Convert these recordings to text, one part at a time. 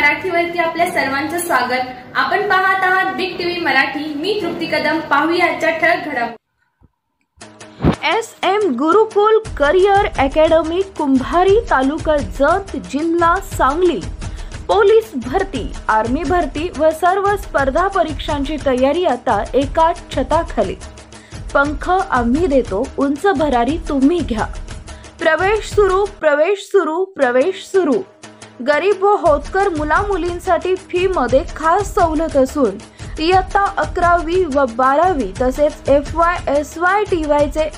मराठीवरती आपल्या सर्वांचं स्वागत। आपण पाहत आहात बिग टीव्ही मराठी। मी तृप्ती कदम। पाहूया आजच्या ठळक घडामोडी। SM गुरुकुल करियर अकॅडमी कुंभारी तालुका जत जिल्हा सांगली पोलीस भरती आर्मी भरती व सर्व स्पर्धा परीक्षांची तयारी आता एका छताखाली। पंख आम्ही देतो, उंच भरारी तुम्ही घ्या। प्रवेश सुरू प्रवेश सुरू प्रवेश सुरू। गरीब व होतकर मुला मुलींसाठी फी मध्ये खास सवलत असून इयत्ता 11वी व 12वी तसेच FY SY TY चे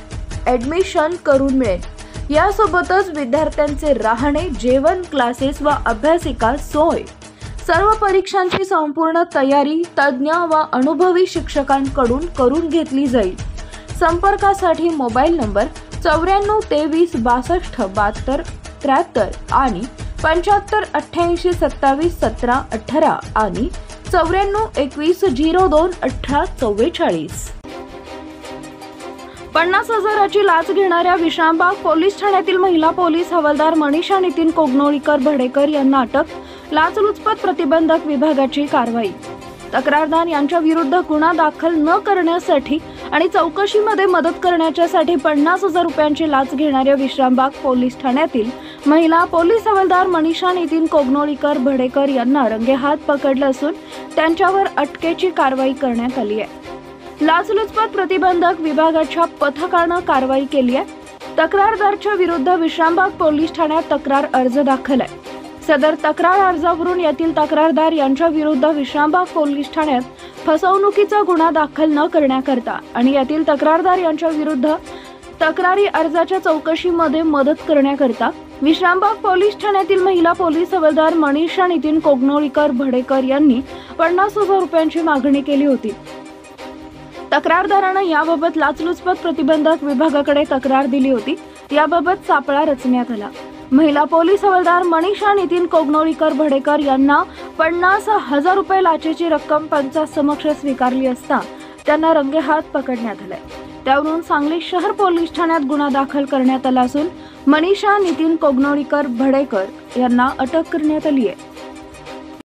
ऍडमिशन करून मिळेल। यासोबतच विद्यार्थ्यांचे राहणे, जेवण, क्लासेस व अभ्यासिका सोय। सर्व परीक्षांची संपूर्ण तयारी तज्ञ व अनुभवी शिक्षकांकडून करून घेतली जाईल। संपर्कासाठी मोबाईल नंबर 94 23 62 72 73 आणि 75 88 27 17 18 आणि 94 21 02 18 44। 50,000ची लाच घेणाऱ्या विश्रामबाग पोलीस ठाण्यातील महिला पोलीस हवालदार मनीषा नितीन कोगनोळीकर भडेकर यांना अटक। लाचलुचपत प्रतिबंधक विभागाची कारवाई। तक्रारदार यांच्या विरुद्ध गुन्हा दाखल न करण्यासाठी आणि चौकशीमध्ये मदत करण्यासाठी 50,000 रुपयांची लाच घेणाऱ्या विश्रामबाग पोलीस ठाण्यातील महिला पोलीस हवालदार मनीषा नितीन कोगनोळीकर भडेकर यांना रंगेहात पकडलं असून त्यांच्यावर अटकेची कारवाई करण्यात आली आहे। लाचलुचपत प्रतिबंधक विभागाच्या पथकानं कारवाई केली आहे। तक्रारदाराच्या विरुद्ध विश्रामबाग पोलीस ठाण्यात तक्रार अर्ज दाखल आहे। सदर तक्रार अर्जावरून यातील तक्रारदार यांच्या विरुद्ध विश्रामबाग पोलीस ठाण्यात फसवणुकीचा गुन्हा दाखल न करण्याकरता आणि यातील तक्रारदार यांच्या विरुद्ध तक्रारी अर्जाच्या चौकशीमध्ये मदत करण्याकरता विश्रामबाग पोलीस ठाण्यातील महिला पोलीस हवालदार मनीषा नितीन कोगनोळीकर भडेकर यांनी 50,000 रुपयांची मागणी केली होती। तक्रारदारानं याबाबत लाचलुचपत प्रतिबंधक विभागाकडे तक्रार दिली होती। याबाबत सापळा रचण्यात आला। महिला पोलीस हवालदार मनीषा नितीन कोगनोळीकर भडेकर यांना 50,000 रुपये लाचेची रक्कम पंचासमक्ष स्वीकारली असता त्यांना रंगेहात पकडण्यात आले। त्यावरून सांगली शहर पोलीस ठाण्यात गुन्हा दाखल करण्यात आला असून मनीषा नितीन कोगनोळीकर भडेकर यांना अटक करण्यात आली आहे।